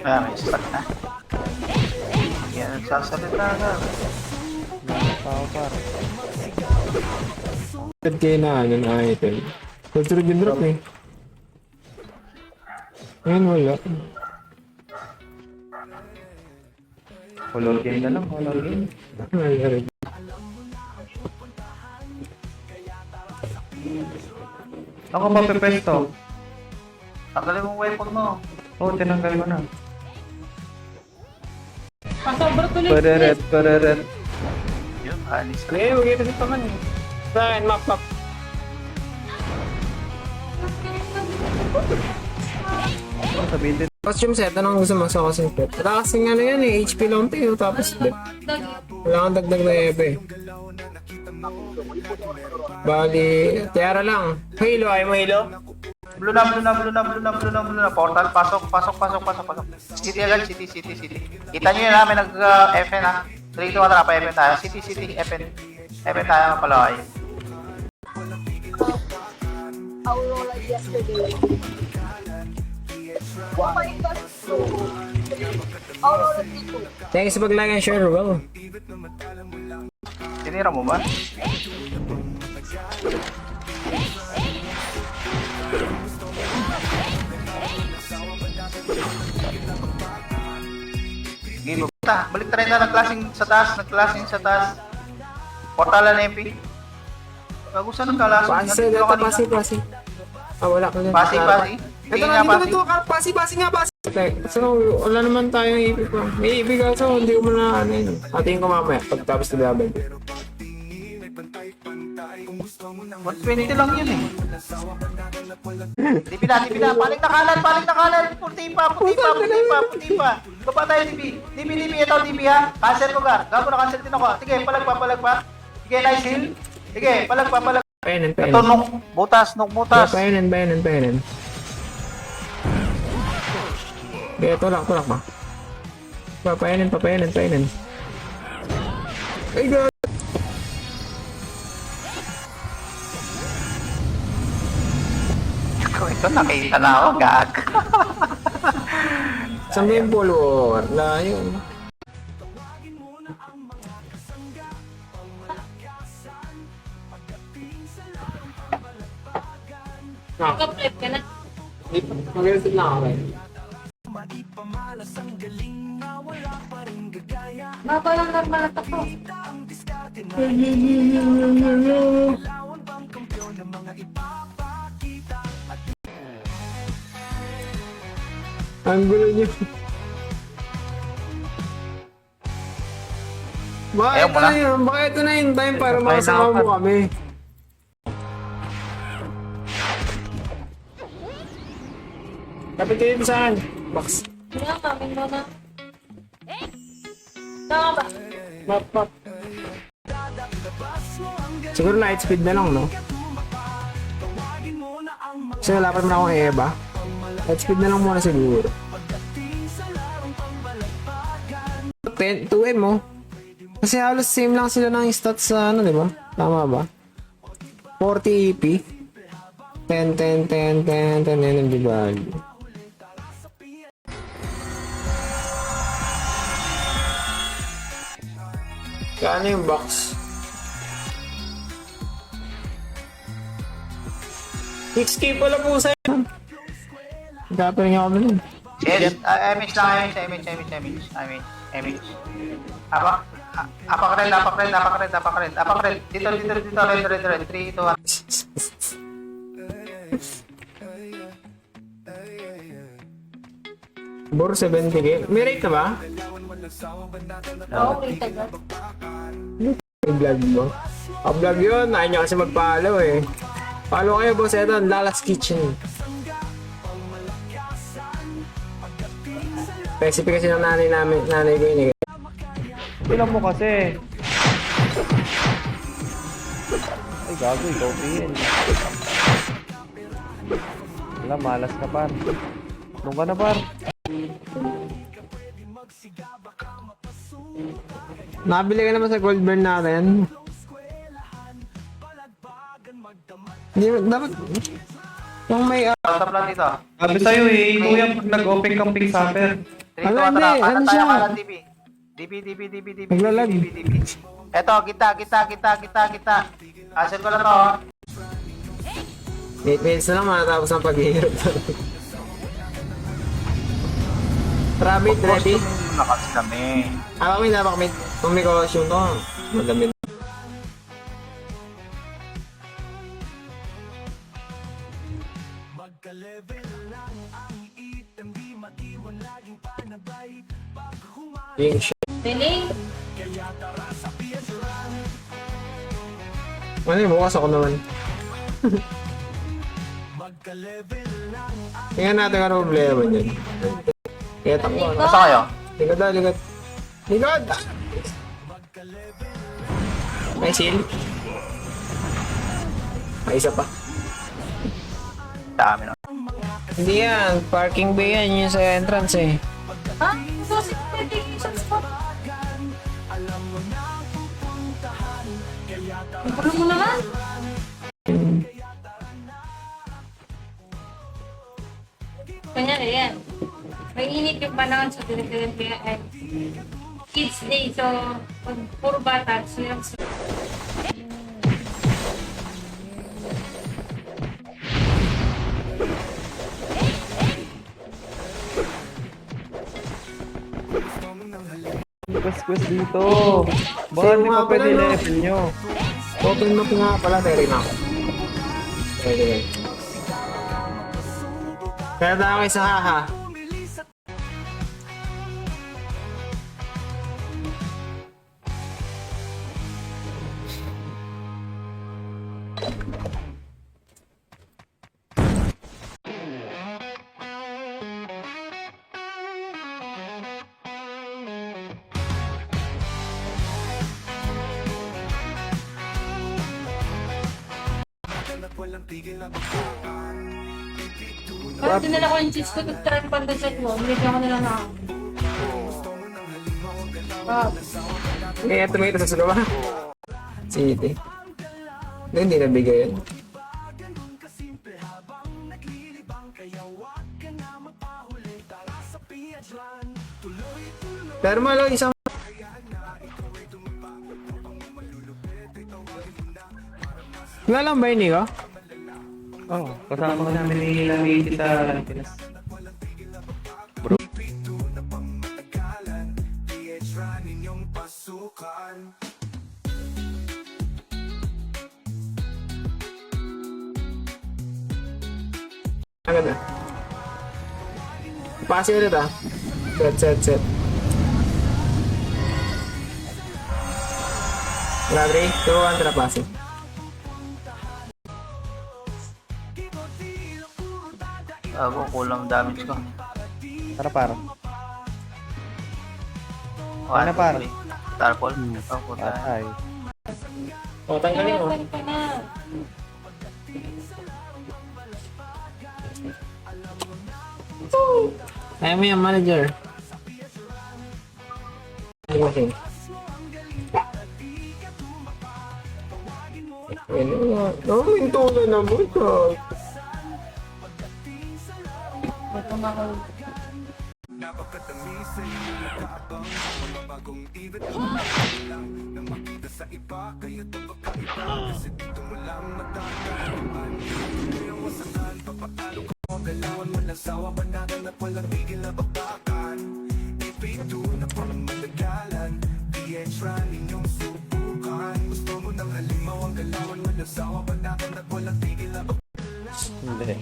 Kaya may start na. Yan, nagsasalita ka. Tao par. Agad kayo na ano na item. Sunod yung drop eh. Ngayon wala. Color game na lang, color game. Ay, Ako ba pepesto? Tanggalin mong weapon mo. Oo, tinanggal mo na. Pasobra tuloy. Pereret, pereret. Yun, alis ka. eh, huwag ito dito man eh. Sa akin, map. Ano sabihin din? Costume set, anong gusto mo sa costume set? Wala kasing ano yan eh, HP lang tayo, tapos death. Wala kang dagdag na ebe. Bali, tiara lang. Halo, ayaw mo halo? Blue na. Portal, pasok. City agad, city. Kita nyo yun namin nag-FN ha. 3, 2, 1, pa FN tayo. City, FN. FN tayo mapalaway. Aurora yesterday. Oh my God. Aurora dito. Thanks sa pag-like and share, bro. Tinira mo ba? Game ta, balik tayo na nagklaseng sa taas. Portalan na MP. Bagusan ng kalas. Pasi. Ah, wala ka dyan. Pasi. Ito na, dito ka. Pasi nga. So, wala naman tayong ipig pa. May ipig also, hindi ko muna ano yun. Atingin ko mamaya, pagtapos na laban. 120 lang yun eh. Tipi na. Paling na kanan. Puti pa. Baba tayo, tipi. Ito, tipi ha. Cancel ko, Gar. Gago na cancel din ako. Sige, palag pa. Sige, nice heal. Sige, palag pa. Payanin. Ito, nok butas. Payanin. Okay, tulak pa. Payanin. Ay, God! Ito, nakita na ako, gag. Saan ba yung follower? Layo. Complete ka na. Mag-reset na ako eh. Baba lang normal at ako. Ang gulo niyo. Ayaw mo na. Baka ito na yung time para makasama mo kami. Kapit kayo dito saan? Box. Wala kami muna. Tama ba? Map. Siguro night speed na lang, no? Kasi wala pa naman akong Eva. Night speed na lang muna siguro. 2M mo. Kasi halos same lang sila ng stats sa ano, di ba? Tama ba? 40 EP. 10 energy value. Kano yung box? 6K pala po sa'yo. Nagkapaling ako nun. Yes, image lang, image. Apak red. Dito, red. 3, 2, 1. Bor 70K. May rate na ba? Oo, kita ka. Yung vlog mo. Ang vlog yun, ayaw nyo kasi mag-follow eh. Follow kayo boss, ito, Lala's Kitchen. Recipe kasi ng nanay ko yun eh. Bilang mo kasi. Ay, gago, ikaw pihin. Wala, malas ka par. Nung ka na par. Nakabili ka naman sa gold burn natin. Hindi, dapat... Yung may... Top lang dito. Sabi sa'yo eh, kuya, pag nag-open kang pink supper. 3, 2, Ala, 1, hindi. tara. Kanan Ano tayo, siya? kanan, DB. DB. Naglalag. DB. Eto, kita. Cancel ko lang to. 8 minutes na lang matatapos ang paghihirap. Rabbit, ready? Nakas kami. Baka may kung may costume to. Madami. Yung shit. Piling. Ano yun? Bukas ako naman. Tingnan natin ano problema niyan. Kaya takbo. Basta kayo? Likod na, likod. Likod! May seal. May isa pa. Dami na. Hindi yan. Parking bay yan. Yung sa entrance eh. Ha? So, isang spot. Ang gulo mo naman. Kanyari yan. May init yung panahon sa tinitirin kaya ay kids day. So, pag puro bata, silang Quest dito. Baka Same hindi nga pa pwede pala, no? level nyo. Open map nga pala. Meron ako. Pwede. Kaya tayo kayo sa haha. Parang dinala ko yung cheese ko, nag-try pa doon sa ko. Binigyan ko nila na. Eh, ito sa sulong ha. City. Hindi nabigay yan. Thermal o isang... Wala lang ba yun, Nico? Oh, kasama ko namin ni Lamiti sa Pinas. Agad na. Pasi ulit ah. Set. Wala, 3, 2, 1, tara pasi. Ako, kulang damage ko. Tara para. One, Ano, two, par? three. Tarpol. Oh, puta. Ay. O, tanggalin mo. Balik ka na. Kaya mo yung manager. Hindi mo siya. Ano nga? Hinto na naman ka. Ba't kumakal? Hindi.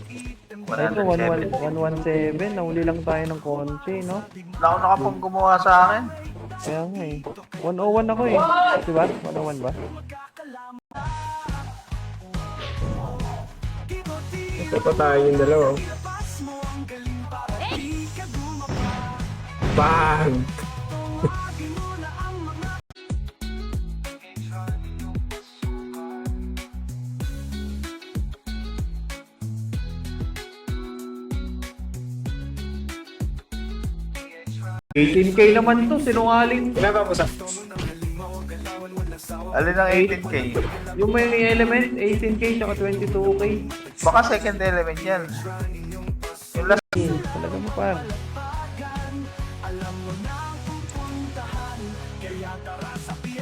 107. Ito, 117. Nahuli lang tayo ng konti, no? Wala ako nakapang gumawa sa akin. Kaya nga eh. 101 ako eh. Diba? 101 ba? Ito pa tayo yung dalawa. Bang! $18K naman to, sinungaling. Ilan ba po sa... Alin ang 18k? Yung may element, 18K tsaka 22K. Baka second element yan. Yung last, Talaga mo par.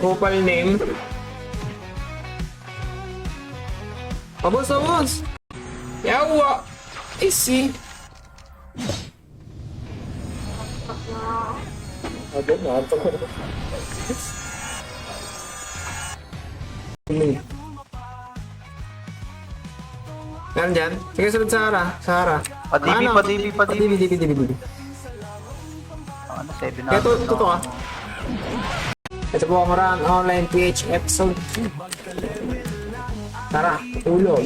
Opal name. Abos, abos! Yawa! Easy! Ado na ito. Meron dyan? Sige, sunod sa Hara. Sa Hara. Padibi, Ano? padibi, padibi. Dibi. Ano, 7 na. Ito, ka. Ito po ang Run Online PH episode. Tara, tulog.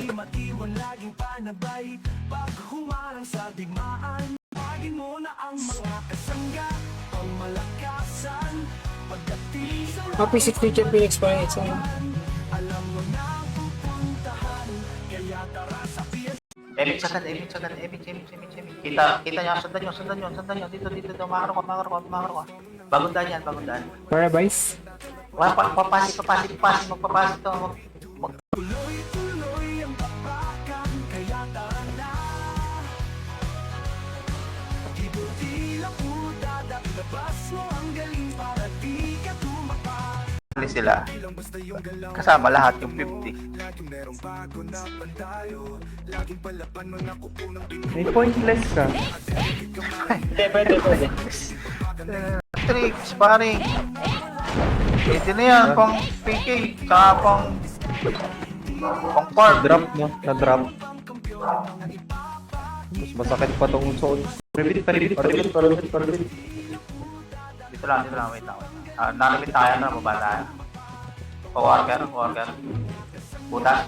Happy 60 champion experience. Emit sagan. Kita niya, sundan nyo. Dito, makaro ka. Bagong daan yan. Para guys. Papasok, magpapasok to. Sila kasama lahat yung 50. May pointless ka. Pwede. Tricks, pare. Ito na yan, pang picking, saka pang park. Na-drop, no? Na-drop. Mas masakit pa tong soul. Paribit. Dito lang, wait lang. Nalimit tayo na, baba tayo. Worker. Putas.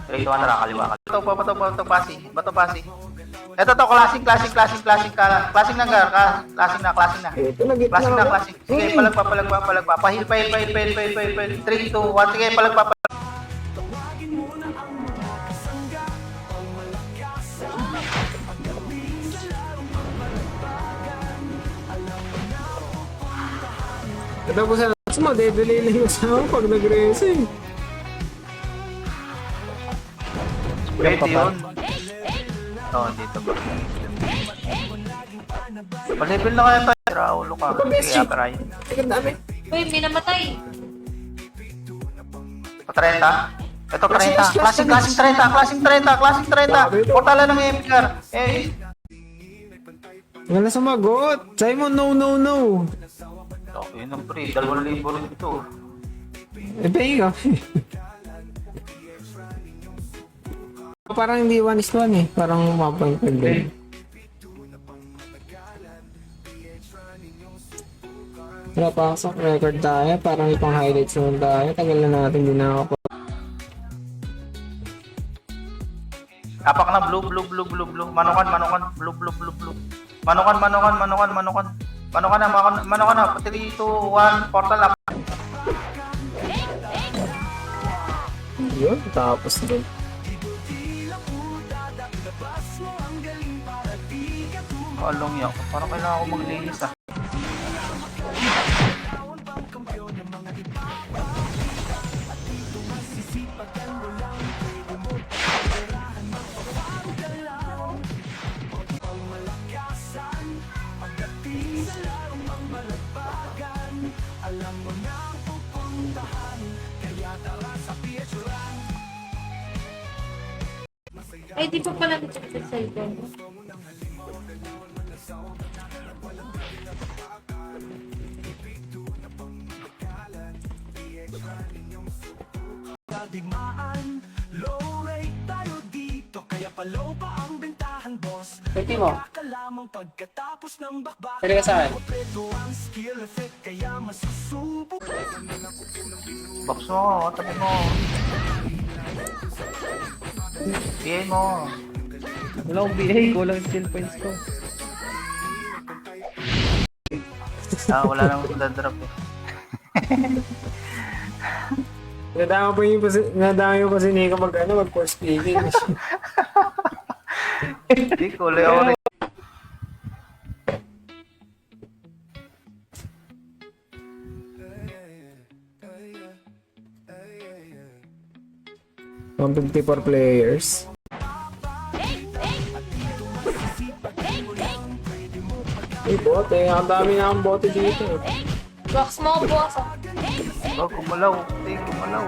3, 2, 1, tara, kaliwa. Bato, pasi. Ito to, klaseng nanggar, klaseng na. Ito, nag-hit Klaseng na na, ako. klaseng. Sige, palagpa. Pahil. 3, 2, 1, sige, palagpa. Ito po sa last mo, delay lang yung asawa pag nag-racing. Pwede yun. Dito ba? Palibel na kaya tayo. Raulo ka. Sige, try. Tignan dami. Uy, may namatay. 30? Ito, 30. Klaseng 30. Portala ng MPR. Wala sumagot. Simon, no. Okay na pre, 2,000 rin ito. Pay ka. Parang hindi 1:1 eh. Parang 1.5 din. Tara, pasok. Record tayo. Parang ipang highlights naman tayo. Tagal na natin din ako. Kapak na blue. Manukan, blue. Manukan na. 3, 2, 1, portal up. Yun, tapos din. Along yan. Parang kailangan ko maglinis ah. Ay, di pa pala check sa cellphone. Digmaan, low rate tayo dito, kaya palow pa ang bentahan, boss. Pwede mo. Ka lamang pagkatapos ng bakbak. Pwede ka sa akin. Kompleto ang skill effect, kaya masusubok. Box mo, tabi mo. PA mo. Wala akong BA, kulang skill points ko. Wala nang dadrop eh. Nadama pa si Nico mag-force speaking. Hindi, kulay ako rin. Mga 54 players. Ay, bote. Ang dami na akong bote dito. Box mo, box. Oh, gumalaw. Hindi, gumalaw.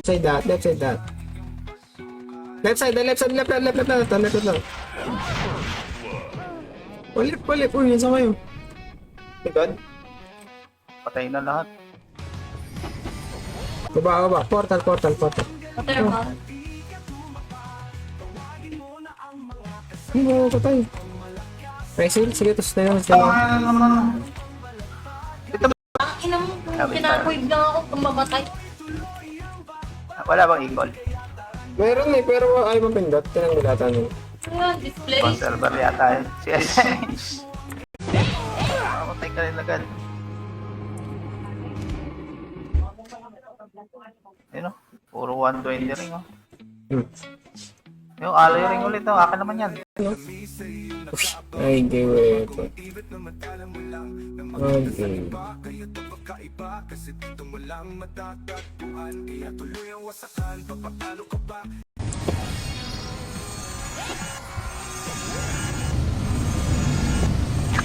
Side that, left side that. Left side, left. Palit. Uy, nasa kayo? Likod? Patay na lahat. Baba. Portal. Water mo. Hindi mo patay. Resil, sige, tapos na yun. Ang ina mo, pinapoid lang ako kung mamatay. Wala bang eagle? Meron pero ayaw mo pindot. Tinanggulatan mo. Ayan, display. Conserver yata yun. Si SMH. Matay ka rin agad. Yun o. Puro 120 ring o. Yung alloy ring ulit o. Akin naman yan. Ay, gawin ito. Okay.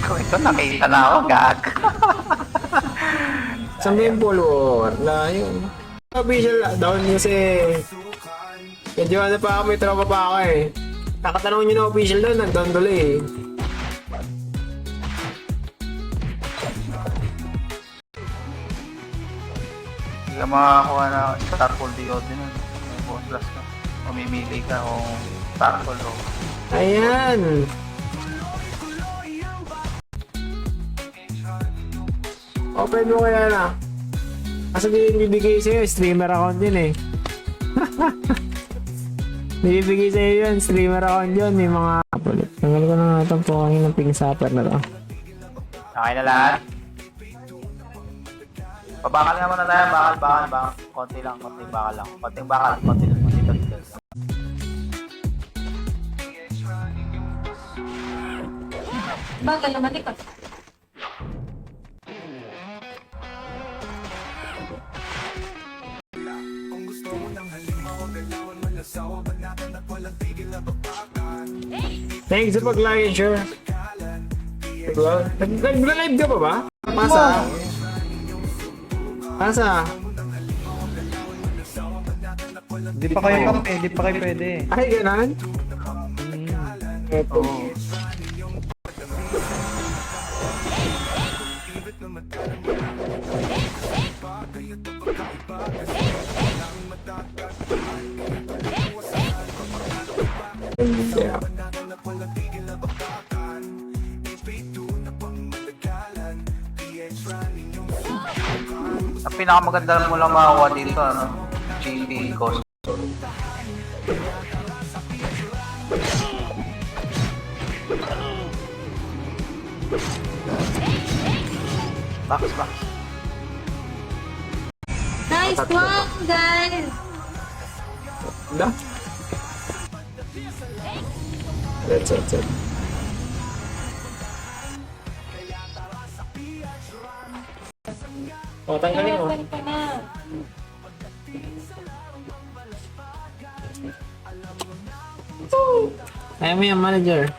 Kung ito nakita na ako, gag. Saan ba yung follower? Layo. Official down kasi medyo ano pa ako, may tropa pa ako eh. Kakatanong nyo na official doon, nag-down tuloy eh. Hindi ka makakuha na Starfall DO din. May bonus plus ka. Mamimili ka kung Starfall o. Ayan! Open mo kaya na. Kasi bibigay sa'yo, streamer account yun eh. Bibigay sa'yo yun, streamer account yun. May mga... Tanggal ko na nga itong pukangin ng ping sapper na to. Okay na lahat. Pabakal naman na tayo. Bakal. Konting bakal lang. Konti lang. Bagal naman likod. Thanks sa pag-like and share. Nag-live ka pa ba? Pasa? Di pa kayo pwede. Ay, ganun? Eto. Yeah. Ang pinakamaganda mo lang makakuha dito, ano? GP cost. Box. Nice one, guys! Da? That's it. O, tanggalin mo. Open ka na. Ayaw mo yung manager.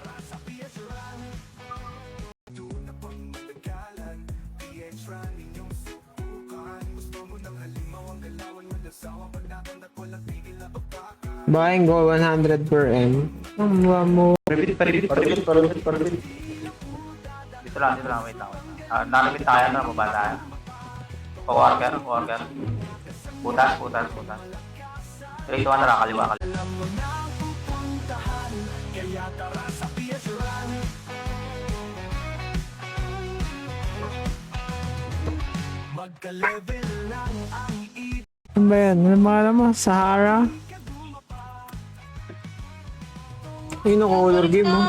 Buying gold 100 per M. Ang mura mo. Repeat. Dito lang, wait lang. Nalimit tayo na, baba tayo. Worker. Butas. 3 to 1 na lang, kaliwa. Ano ba yan? Ano mga alam mo? Sahara? Yun ang color game mo.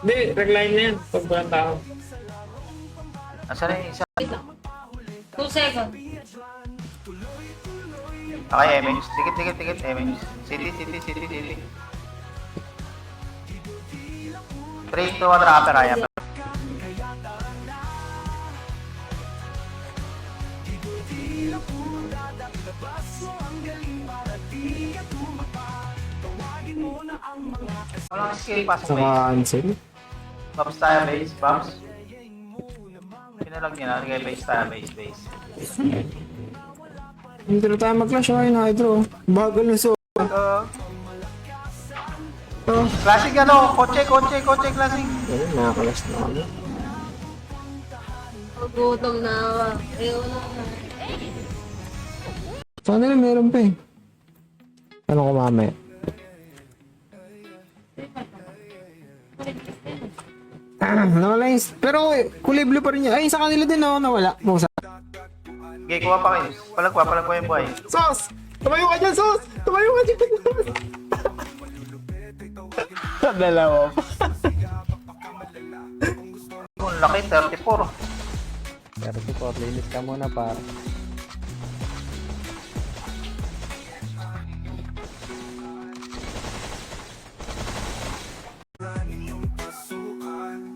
Hindi, regline na yan. Pag walang tao. Nasaan na yung isa? 2 seconds. Okay, MH. Tikit, MH. City. 3 to 1 rapper, kaya pa. Walang skill, pasok Saka base. Ansel. Bumps tayo, base, bumps. Pinalag niya na, sige, base tayo, base. Hindi na tayo mag-clash. Okay na, Hydro. Bagal na so. Classic ano, kotse, classic. Ayun, nakakalash na kami. Gutom na ako. Ayaw na. Sana na meron pa eh. Ano ko mamaya? Nawala yung... Pero kulay blue pa rin yun. Ay, sa kanila din ako nawala. Musa. Okay, kuha pa kayo. Palagpa yung buhay. Sos! Tumayo ka dyan, Sos! Tumayo ka dyan! Dalawa pa. Ang laki, 34. Pero support, linis ka muna par.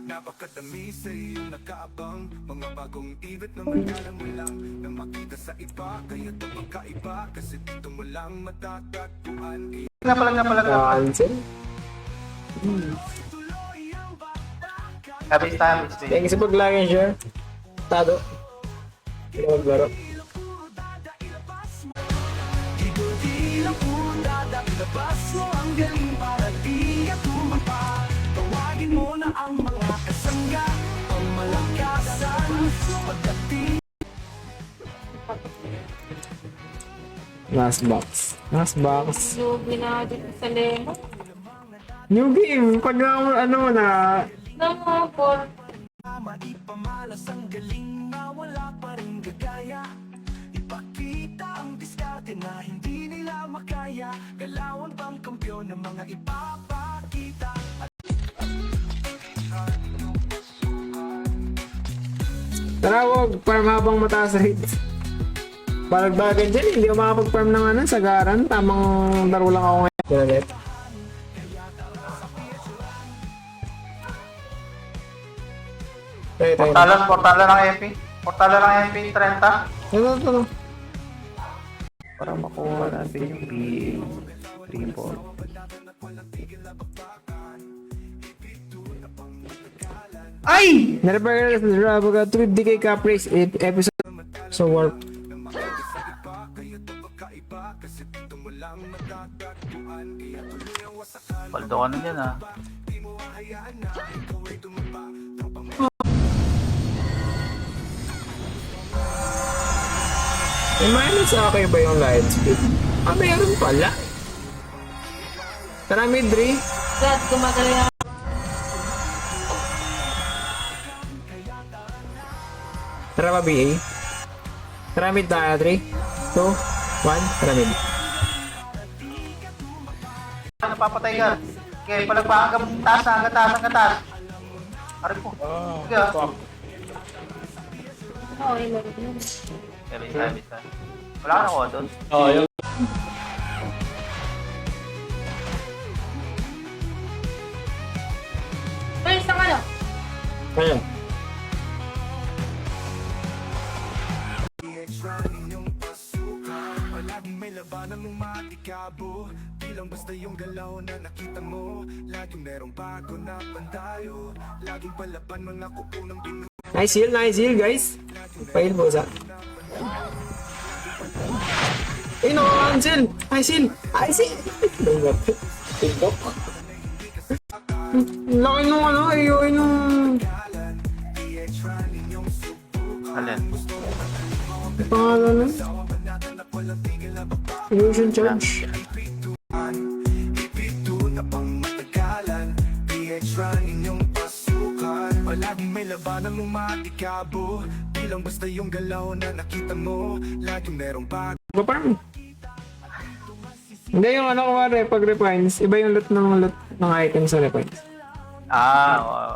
Napakadami sa iyong nakaabang mga bagong ibig na malalam mo lang na makita sa iba kaya ito magkaiba kasi dito mo lang matatagpuan. Napalag. Ansel? Base tayo, base. Thank you sa pag-like and share. Tado. Hindi ko maglaro. Di lang po dadalabas mo ang galing para di ka tumapa. Tawagin mo na ang mga kasangga, ang malakasan pagdating. Last box. Lugi na ako dito sa lemon. New game. Pag ano na... Naman po. Maipamalas ang galing na wala pa rin gagaya. Ipakita ang diskarte na hindi nila makaya. Galawan bang kampiyon ng mga ipapakita. Tara, wag. Farm habang mataas rate. Palagbagan dyan, hindi ako makapag-farm ng ano, sagaran. Tamang laro lang ako ngayon. Ulit. Tayo. Portalan ng MP. Portalan ng MP, 30. Ito. Para makuha natin yung BA. Triple. Ay! Na-repair ka na sa Drabaga 250k cap race episode. So warp. Paldo ka na dyan ah. May minus okay ba yung light speed? Ah, meron pala. Tara, mid-3. God, gumagaling ako. Tara ba, BA? Tara, mid tayo. 3, 2, 1. Tara, mid. Napapatay ka. Okay, palagpa hanggang taas. Aray po. Sige ah. Oo, yung laro na. Okay, base tayo. Wala ka nakuha doon. Pwede sa ano? Ayun. Palaging may labanan mong matikabo. Di lang basta yung galaw na nakita mo. Laging merong bago na pandayo. Laging palaban mga kupo ng binu. Nice heal, guys. Pail po sa. Eh, no, Ansel! Nice heal! Tindok. Laki nung ano, ayoy nung... Alin? Pangalan nun? Illusion charge. Ipito na pang matagalan. PH run inyong pasukan. Palaging may labanan mong matikabo. Di lang basta yung galaw na nakita mo. Laging merong bago. Parang... Hindi yung ano kumari, pag refines, iba yung loot ng item sa refines. Ah, wow.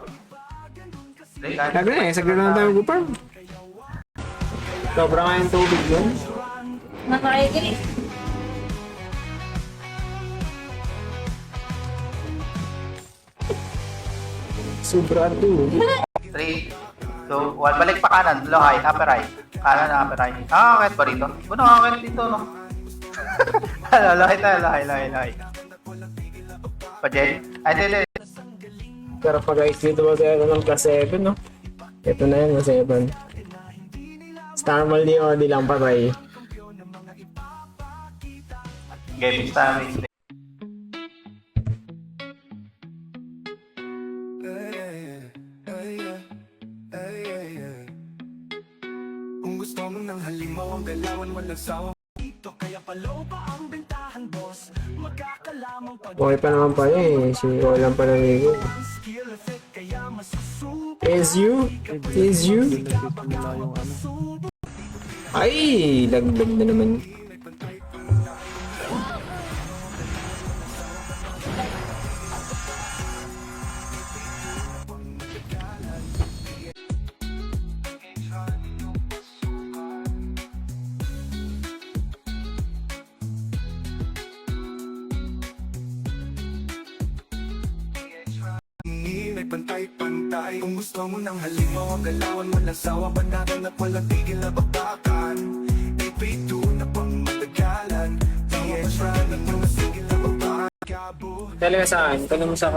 Lagi na eh, saglit na tayo mag-farm. Sobra nga yung tubig yun. Nakaigilis. Sobra ang tubig. 3, 2, 1. Balik pa kanan. Low high. Upper high. Kanan na upper high. Nakakakit ba rito? Ba nakakakit dito, no? Low high tayo. Low high. Pa, Jen? Ay, hindi. Pero pag guys, dito tayo ng plus 7, no? Ito na yun, plus 7. Starmal ni Odi lang patay. Game time. Kung gusto mo ng halimaw ang galawan walang sawa dito, kaya palaw pa ang bentahan boss. Magkakalamang pag Okay pa naman pala eh. Sino lang pa naligo. skill effect kaya masusubo. Is you? Nagsisimula yung ano. Ay! Lagdag na naman. May pantay-pantay. Kung gusto mo ng halimaw ang galawan walang sawa, banatan at walang tigil na bakbakan. AP2 na pang matagalan. TH run at mga sigil na bakbakan. Kabo Talaga sa akin, tanong mo sa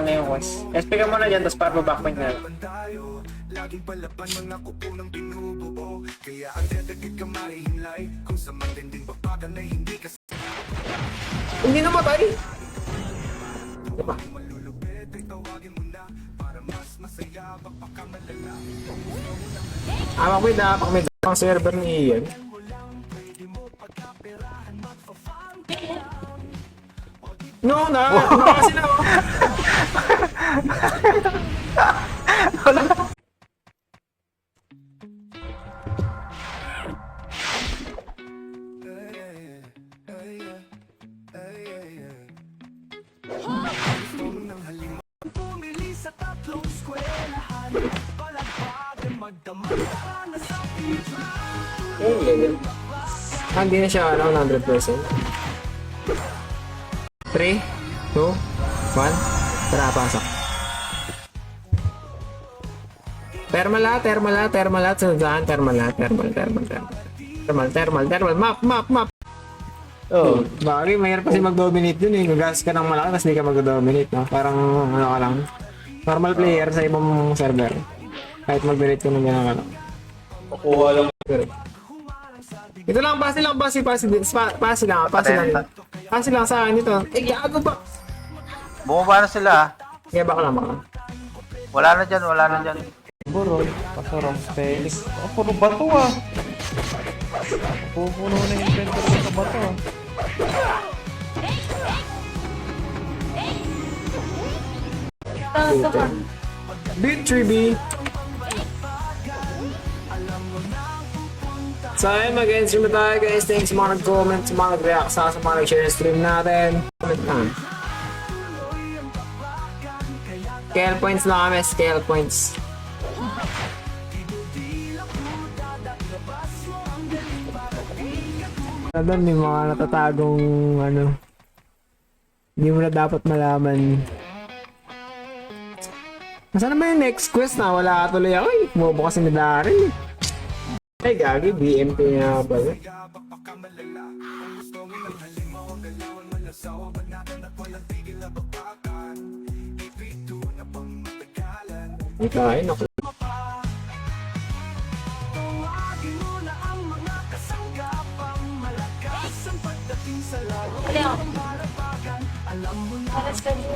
ano yung quest. SP ka muna dyan, tapos para backpoint na. tayo, laging palaban mga kupo ng binubuo. Kaya ang dedikit ka mahihimlay. Kung sa matinding babagan ay hindi ka Hindi namatay! Diba? malulupit ay tawagin mo na. Para mas masaya baka Apak may ang server ni Ian. No, kasi na. Pumili sa tatlong eskwelahan. Palagpagan magdamag na sa pizza. Hindi na siya 100%. 3, 2, 1. Tara, pasok. Thermal. Sunodaan, thermal. Map. Oh, bakit mahirap kasi mag-dominate dun eh. Gagas ka ng malaki, tapos di ka mag-dominate, no? Parang ano ka lang. Normal player sa ibang server. Kahit mag-dominate ka ng gano'n ka lang. Kukuha lang. Ito lang, pasi lang sa akin ito. Eh, gago ba? Bumaba na sila. Kaya baka lang. Wala na dyan. Burol. Pasarang Felix. Puro bato ah. Pupuno na yung inventory ko sa bato. Victory B. So ayun, mag-end-stream na tayo guys. Thanks sa mga nag-comment, sa mga nag-react sa mga nag-share ng stream natin. Comment lang. Scale points lang kami, scale points. Doon may mga natatagong ano, hindi mo na dapat malaman. Nasaan naman yung next quest na wala ka tuloy ako eh. Kumubo kasi ni Daryl eh. Ay gagi, BMP nga ba? Ay kain ako. Wala ako. Alas ka din.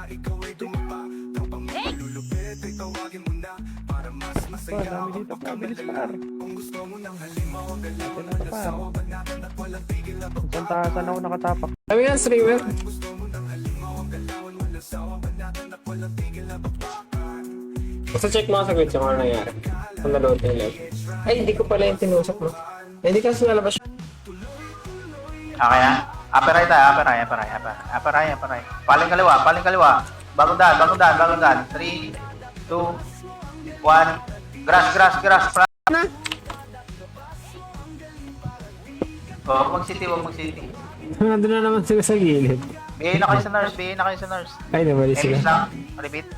Ikaw ay tumapa, tapang malulupit ay tawagin mo na. Para mas masaya Par. kung gusto mo ng halimaw ang galawan na sawa, banatan at walang tigil na Saan saan ako nakatapak? Sabi nga streamer. gusto mo ng halimaw ang galawan wala sawa, banatan at walang tigil na bakbakan. Basta check mo sa gwit kung ano nangyari. Kung naload na live. Ay, hindi ko pala yung tinusok mo. Eh, hindi kasi nalabas siya. Okay na? Upper right tayo, upper right. Paling kaliwa. Bagong daan. 3, 2, 1. Grass. Na? Huwag mag-city. Nandun na naman sila sa gilid. Bigay na kayo sa nurse. Ay, nabali sila. Emis lang. Repeat.